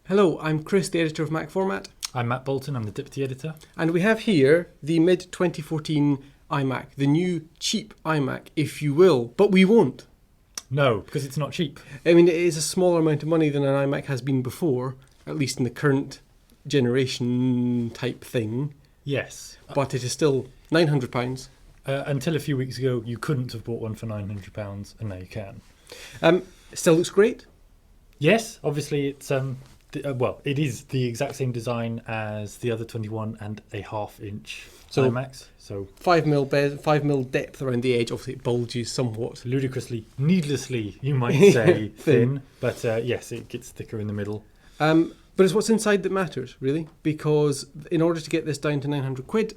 Hello, I'm Chris, the editor of MacFormat, I'm Matt Bolton, I'm the Deputy Editor. and we have here the mid-2014 iMac, the new cheap iMac, if you will, but we won't. No, because it's not cheap. I mean, it is a smaller amount of money than an iMac has been before, at least in the current generation type thing, Yes. but it is still £900. Until a few weeks ago, you couldn't have bought one for £900, and now you can. It still looks great. Yes, obviously it's it is the exact same design as the other 21.5-inch iMacs. So 5mm depth around the edge. Obviously, it bulges somewhat. ludicrously, needlessly, you might say, thin. But yes, it gets thicker in the middle. But it's what's inside that matters, really, because in order to get this down to £900,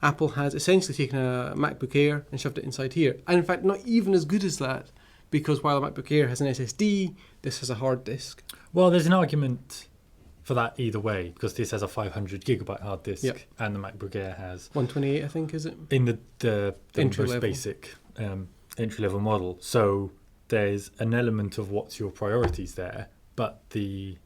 Apple has essentially taken a MacBook Air and shoved it inside here. And in fact, not even as good as that, because while a MacBook Air has an SSD, this has a hard disk. Well, there's an argument for that either way, because this has a 500 gigabyte hard disk, Yep. and the MacBook Air has 128, I think, is it? in the Entry most level. basic entry-level model. So there's an element of what's your priorities there, but the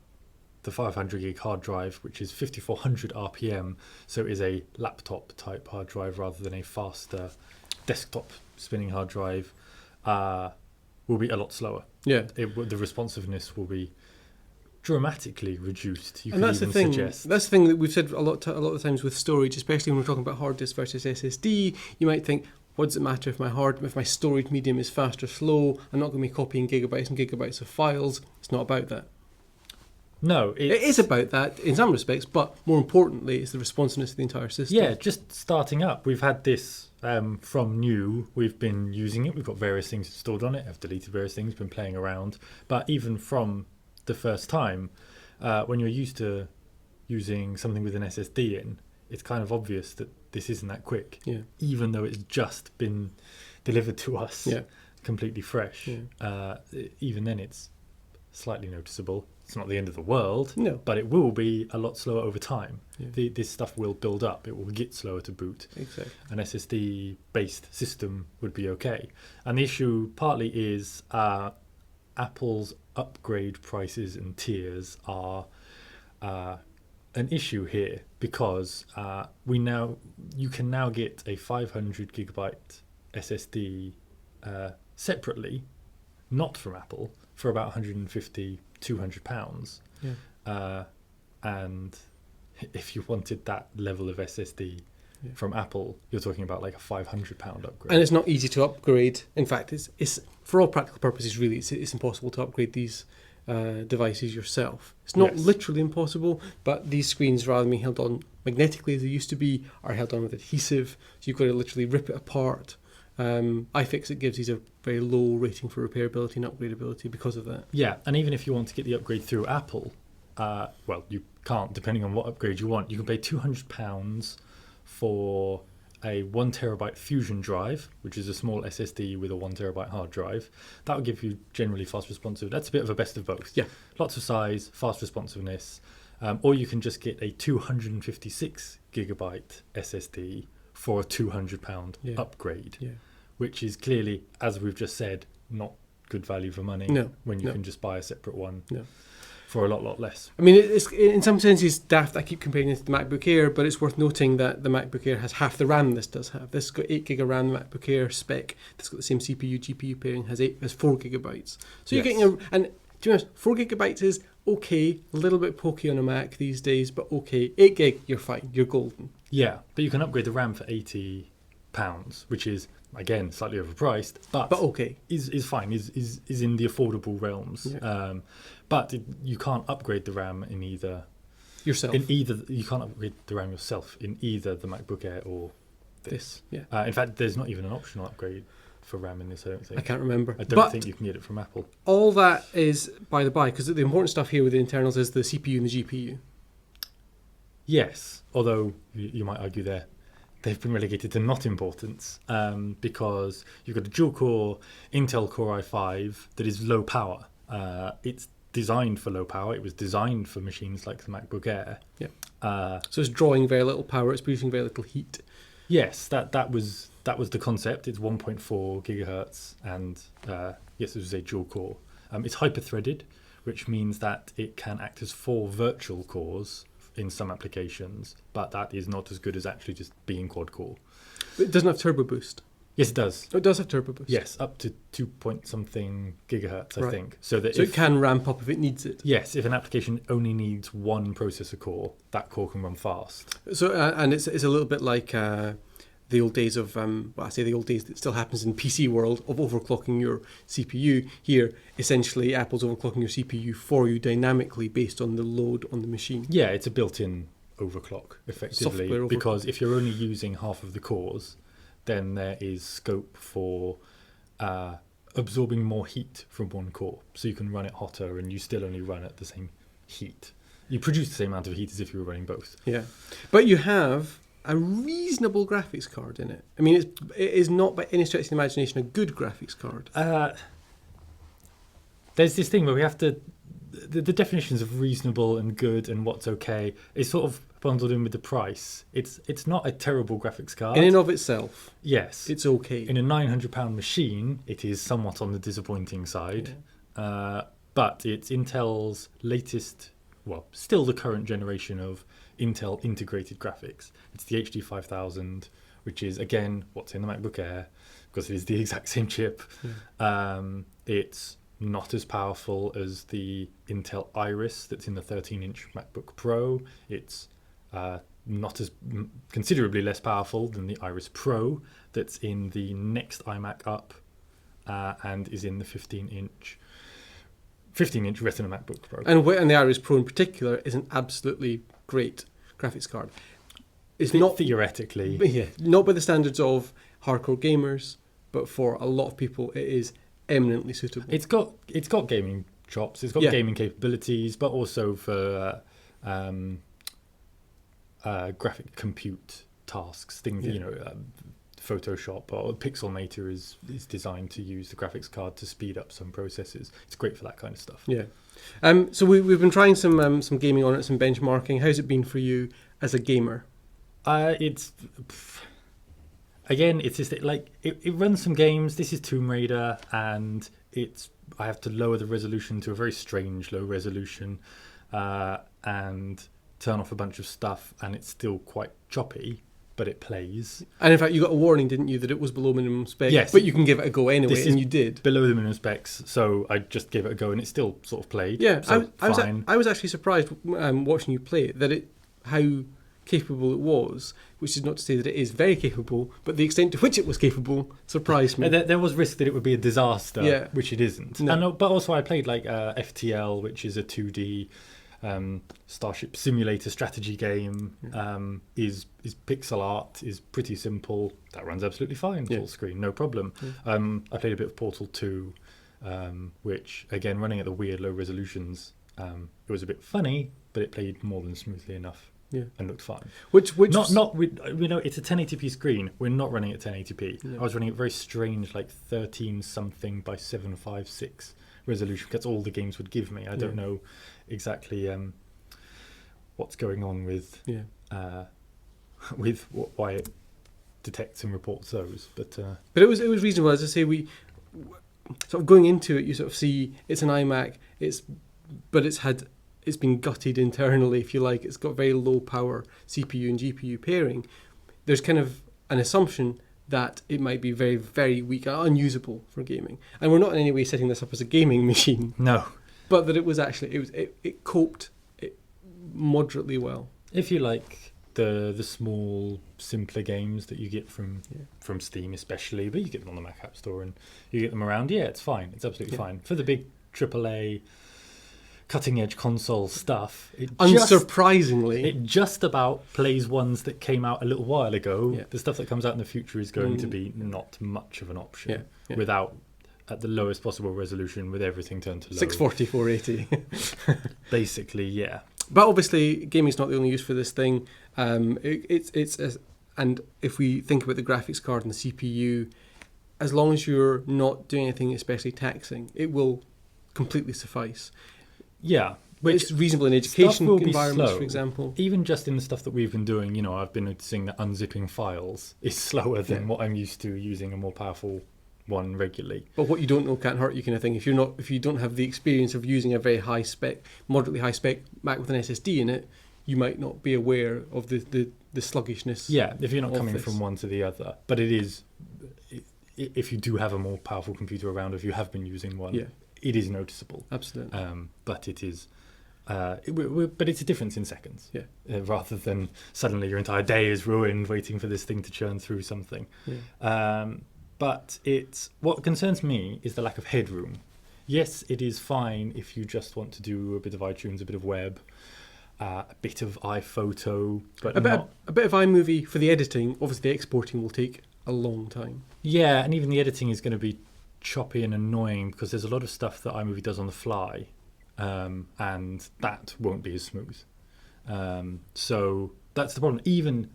500 gig hard drive, which is 5400 RPM, so is a laptop type hard drive rather than a faster desktop spinning hard drive, will be a lot slower. Yeah. The responsiveness will be dramatically reduced. You And could that's the even thing. suggest. That's the thing that we've said a lot of times with storage, especially when we're talking about hard disk versus SSD. You might think, what does it matter if my storage medium is fast or slow? I'm not going to be copying gigabytes and gigabytes of files. It's not about that. No, It is about that in some respects, but more importantly, it's the responsiveness of the entire system. Yeah, just starting up. We've had this from new. We've been using it. We've got various things installed on it. I've deleted various things, been playing around. But even from the first time, when you're used to using something with an SSD in, it's kind of obvious that this isn't that quick. Yeah. Even though it's just been delivered to us Yeah. completely fresh. Yeah. Even then, it's slightly noticeable. It's not the end of the world, No. but it will be a lot slower over time. Yeah. This stuff will build up. It will get slower to boot. Exactly. An SSD-based system would be okay. And the issue partly is Apple's upgrade prices and tiers are an issue here, because you can now get a 500 gigabyte SSD separately, not from Apple, for about £150-200. Yeah. And if you wanted that level of SSD from Apple, you're talking about like a £500 upgrade. And it's not easy to upgrade. In fact, it's for all practical purposes, really, it's impossible to upgrade these devices yourself. It's not Yes. literally impossible, but these screens, rather than being held on magnetically as they used to be, are held on with adhesive. So you've got to literally rip it apart. iFixit gives these a very low rating for repairability and upgradability because of that. Yeah, and even if you want to get the upgrade through Apple, well, you can't, depending on what upgrade you want. You can pay £200 for a 1 terabyte Fusion drive, which is a small SSD with a 1 terabyte hard drive. That will give you generally fast responsive. That's a bit of a best of both. Yeah. Lots of size, fast responsiveness. Or you can just get a 256 gigabyte SSD for a £200 Yeah. upgrade, Yeah. which is clearly, as we've just said, not good value for money. No, when you no. can just buy a separate one No. for a lot less. I mean, it's in some senses daft. I keep comparing it to the MacBook Air, but it's worth noting that the MacBook Air has half the RAM this does have. This has got 8 gig of RAM. The MacBook Air spec, that's got the same CPU GPU pairing, has 4 gigabytes. So you're Yes. getting and to be honest, 4 gigabytes is okay, a little bit pokey on a Mac these days, but okay. 8 gig, you're fine, you're golden. Yeah, but you can upgrade the RAM for £80, which is, again, slightly overpriced, but okay. is fine, is in the affordable realms. Yeah. But you can't upgrade the RAM in either. Yourself. You can't upgrade the RAM yourself in either the MacBook Air or this. Yeah. In fact, there's not even an optional upgrade for RAM in this, I don't think. I can't remember. I don't But think you can get it from Apple. all that is by the by, because the important stuff here with the internals is the CPU and the GPU. Yes, although you might argue they've been relegated to not importance, because you've got a dual-core Intel Core i5 that is low power. It's designed for low power. It was designed for machines like the MacBook Air. Yeah. So it's drawing very little power. It's producing very little heat. Yes, that was the concept. It's 1.4 gigahertz, and yes, it was a dual-core. It's hyper-threaded, which means that it can act as 4 virtual cores in some applications, but that is not as good as actually just being quad-core. It doesn't have turbo boost. Yes, it does. Oh, it does have turbo boost. Yes, up to 2 point something gigahertz, I think. So it can ramp up if it needs it. Yes, if an application only needs 1 processor core, that core can run fast. So and it's a little bit like the old days of I say the old days that still happens in PC world of overclocking your CPU. Here, essentially, Apple's overclocking your CPU for you dynamically based on the load on the machine. Yeah, it's a built-in overclock, effectively, Software overclock. because if you're only using half of the cores, then there is scope for absorbing more heat from one core. So you can run it hotter and you still only run at the same heat. You produce the same amount of heat as if you were running both. Yeah. But you have a reasonable graphics card in it. I mean, it is not by any stretch of the imagination a good graphics card. There's this thing where we have to... The definitions of reasonable and good and what's okay is sort of bundled in with the price. It's not a terrible graphics card. In and of itself, yes, it's okay. In a £900 machine, it is somewhat on the disappointing side. Yeah. But it's Intel's latest, well, still the current generation of Intel integrated graphics. It's the HD 5000, which is, again, what's in the MacBook Air, because it is the exact same chip. Yeah. It's not as powerful as the Intel Iris that's in the 13-inch MacBook Pro. It's not as considerably less powerful than the Iris Pro that's in the next iMac up and is in the 15-inch Retina MacBook Pro. And the Iris Pro in particular is an absolutely great graphics card. It's not theoretically, not by the standards of hardcore gamers, but for a lot of people, it is eminently suitable. It's got gaming chops, it's got gaming capabilities, but also for graphic compute tasks, things Photoshop or Pixelmator is designed to use the graphics card to speed up some processes. It's great for that kind of stuff. Yeah. So we've been trying some gaming on it, some benchmarking. How's it been for you as a gamer? It's just like it runs some games. This is Tomb Raider, and I have to lower the resolution to a very strange low resolution, and turn off a bunch of stuff, and it's still quite choppy, but it plays. And in fact, you got a warning, didn't you, that it was below minimum specs? Yes, but you can give it a go anyway, and you did. Below the minimum specs, so I just gave it a go, and it still sort of played. Yeah, so I was actually surprised watching you play it, that how capable it was, which is not to say that it is very capable, but the extent to which it was capable surprised me. There was risk that it would be a disaster, which it isn't. No. But also I played like FTL, which is a 2D Starship Simulator strategy game. Is pixel art, is pretty simple. That runs absolutely fine, full screen, no problem. I played a bit of Portal 2, which again, running at the weird low resolutions, it was a bit funny, but it played more than smoothly enough. Yeah, and looked fine. Which not with, it's a 1080p screen. We're not running at 1080p. No. I was running at very strange, like 13 something by 756 resolution. That's all the games would give me. I don't know exactly what's going on with why it detects and reports those. But it was reasonable. As I say, we sort of going into it, you sort of see it's an iMac. It's been gutted internally, if you like. It's got very low power CPU and GPU pairing. There's kind of an assumption that it might be very, very weak, unusable for gaming. And we're not in any way setting this up as a gaming machine. No. But that it was actually, it coped moderately well. If you like the small, simpler games that you get from Steam especially, but you get them on the Mac App Store and you get them around, it's fine. It's absolutely fine. For the big AAA cutting edge console stuff, unsurprisingly, it just about plays ones that came out a little while ago. The stuff that comes out in the future is going to be not much of an option without at the lowest possible resolution with everything turned to low. 640, 480. Basically, But obviously, gaming's not the only use for this thing. And if we think about the graphics card and the CPU, as long as you're not doing anything especially taxing, it will completely suffice. Yeah, which it's reasonable in education environments, for example. Even just in the stuff that we've been doing, I've been noticing that unzipping files is slower than what I'm used to using a more powerful one regularly. But what you don't know can't hurt you, kind of thing. If you don't have the experience of using a very high spec, moderately high spec Mac with an SSD in it, you might not be aware of the sluggishness. Yeah, if you're not coming this. from one to the other. But it is, if you do have a more powerful computer around, if you have been using one, it is noticeable. Absolutely. But it is, but it's a difference in seconds. Yeah. Rather than suddenly your entire day is ruined waiting for this thing to churn through something. Yeah. But what concerns me is the lack of headroom. Yes, it is fine if you just want to do a bit of iTunes, a bit of web, a bit of iPhoto, but a bit of iMovie for the editing. Obviously, the exporting will take a long time. Yeah, and even the editing is going to be choppy and annoying because there's a lot of stuff that iMovie does on the fly, and that won't be as smooth. So that's the problem. Even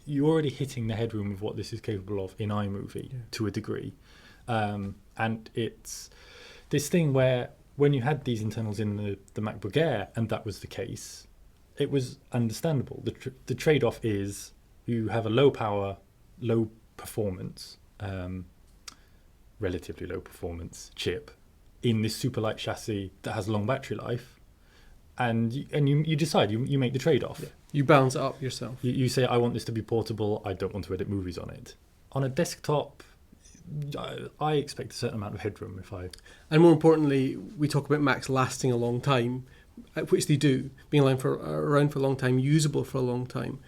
you're already hitting the headroom of what this is capable of in iMovie to a degree, and it's this thing where when you had these internals in the MacBook Air, and that was the case, it was understandable. The trade-off is you have a low power, low performance, relatively low performance chip in this super light chassis that has long battery life, and you decide, you make the trade-off. Yeah. You balance it up yourself. You say, I want this to be portable, I don't want to edit movies on it. On a desktop, I expect a certain amount of headroom And more importantly, we talk about Macs lasting a long time, which they do, being around for a long time, usable for a long time,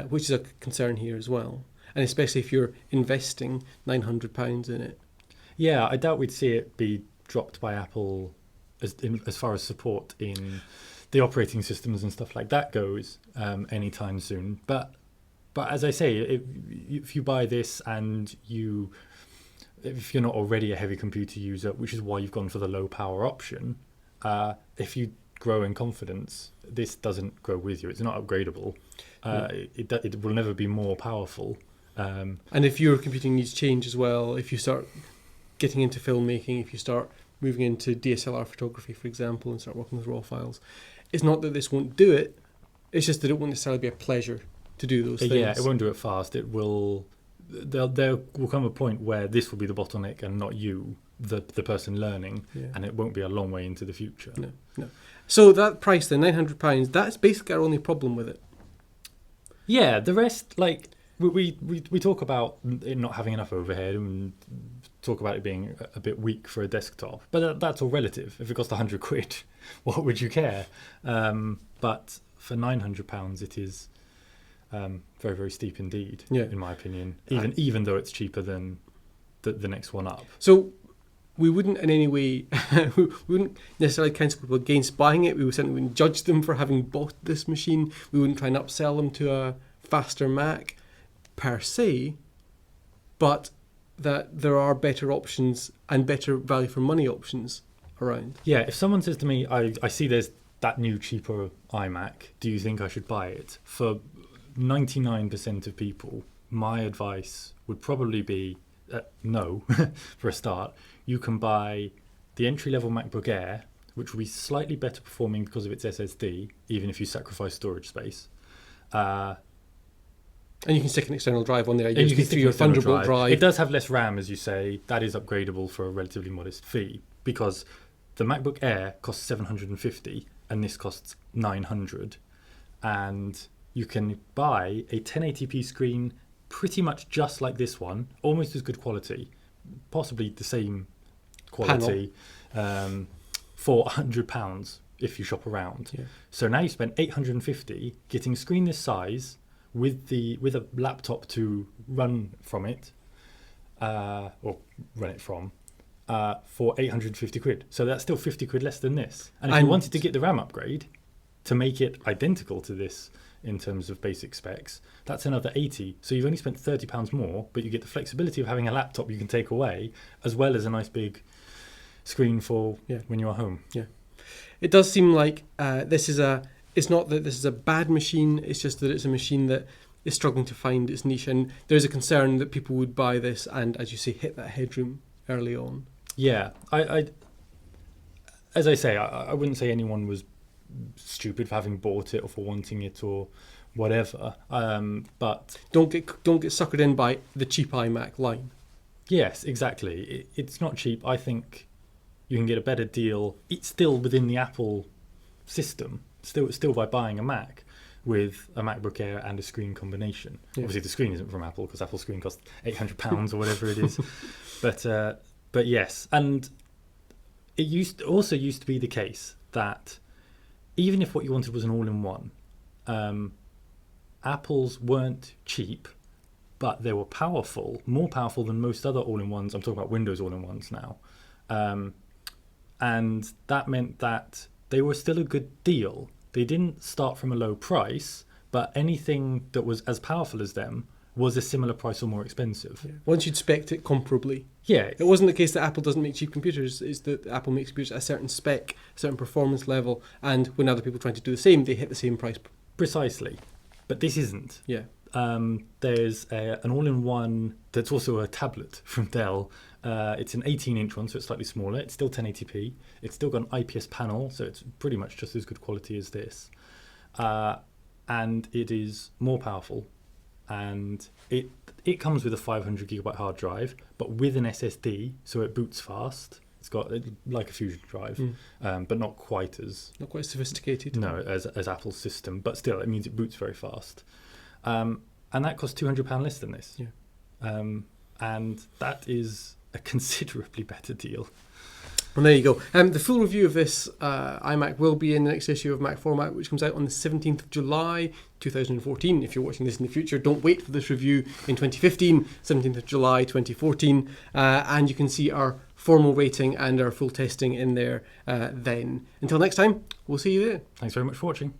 which is a concern here as well. And especially if you're investing £900 in it. Yeah, I doubt we'd see it be dropped by Apple as far as support in the operating systems and stuff like that goes anytime soon. But as I say, if you buy this and if you're not already a heavy computer user, which is why you've gone for the low power option, if you grow in confidence, this doesn't grow with you. It's not upgradable. It will never be more powerful. And if your computing needs change as well, if you start getting into filmmaking, if you start moving into DSLR photography, for example, and start working with RAW files, it's not that this won't do it, it's just that it won't necessarily be a pleasure to do those things. Yeah, it won't do it fast. It will. There will come a point where this will be the bottleneck and not you, the person learning, and it won't be a long way into the future. No. So that price then, £900, that's basically our only problem with it. Yeah, the rest, like, we talk about it not having enough overhead and talk about it being a bit weak for a desktop, but that's all relative. If it cost £100, what would you care? But for £900, it is very, very steep indeed, in my opinion, even though it's cheaper than the next one up. So we wouldn't in any way, we wouldn't necessarily counsel people against buying it. We certainly wouldn't judge them for having bought this machine. We wouldn't try and upsell them to a faster Mac per se, but that there are better options and better value for money options around. Yeah, if someone says to me, I see there's that new cheaper iMac, do you think I should buy it? For 99% of people, my advice would probably be no, for a start. You can buy the entry-level MacBook Air, which will be slightly better performing because of its SSD, even if you sacrifice storage space. And you can stick an external drive on there, USB 3 or Thunderbolt drive. It does have less RAM, as you say. That is upgradable for a relatively modest fee, because the MacBook Air costs $750 and this costs $900. And you can buy a 1080p screen pretty much just like this one, almost as good quality, possibly the same quality, for £100 if you shop around. Yeah. So now you spend $850 getting a screen this size with a laptop to run from it, or run it from, for £850. So that's still £50 less than this. And if you wanted to get the RAM upgrade to make it identical to this in terms of basic specs, that's another $80. So you've only spent £30 more, but you get the flexibility of having a laptop you can take away, as well as a nice big screen for when you're home. Yeah, it does seem like it's not that this is a bad machine, it's just that it's a machine that is struggling to find its niche, and there's a concern that people would buy this and, as you say, hit that headroom early on. Yeah, I as I say, I wouldn't say anyone was stupid for having bought it or for wanting it or whatever, but don't get suckered in by the cheap iMac line. Yes, exactly. It's not cheap. I think you can get a better deal. It's still within the Apple system, still by buying a Mac with a MacBook Air and a screen combination. Yeah. Obviously, the screen isn't from Apple because Apple's screen costs £800 or whatever it is. But yes, and it used to be the case that even if what you wanted was an all-in-one, Apple's weren't cheap, but they were powerful, more powerful than most other all-in-ones. I'm talking about Windows all-in-ones now. And that meant that they were still a good deal. They didn't start from a low price, but anything that was as powerful as them was a similar price or more expensive. Yeah. Once you'd spec'd it comparably. Yeah. It wasn't the case that Apple doesn't make cheap computers. It's that Apple makes computers at a certain spec, a certain performance level, and when other people try to do the same, they hit the same price. Precisely. But this isn't. Yeah. There's an all-in-one that's also a tablet from Dell. It's an 18-inch one, so it's slightly smaller. It's still 1080p. It's still got an IPS panel, so it's pretty much just as good quality as this. And it is more powerful. And it comes with a 500 gigabyte hard drive, but with an SSD, so it boots fast. It's got like a Fusion drive, but not quite as sophisticated. No, as Apple's system, but still, it means it boots very fast. And that costs £200 less than this. Yeah. And that is a considerably better deal. Well, there you go. The full review of this iMac will be in the next issue of MacFormat, which comes out on the 17th of July 2014. If you're watching this in the future, don't wait for this review in 2015, 17th of July 2014. And you can see our formal rating and our full testing in there then. Until next time, we'll see you there. Thanks very much for watching.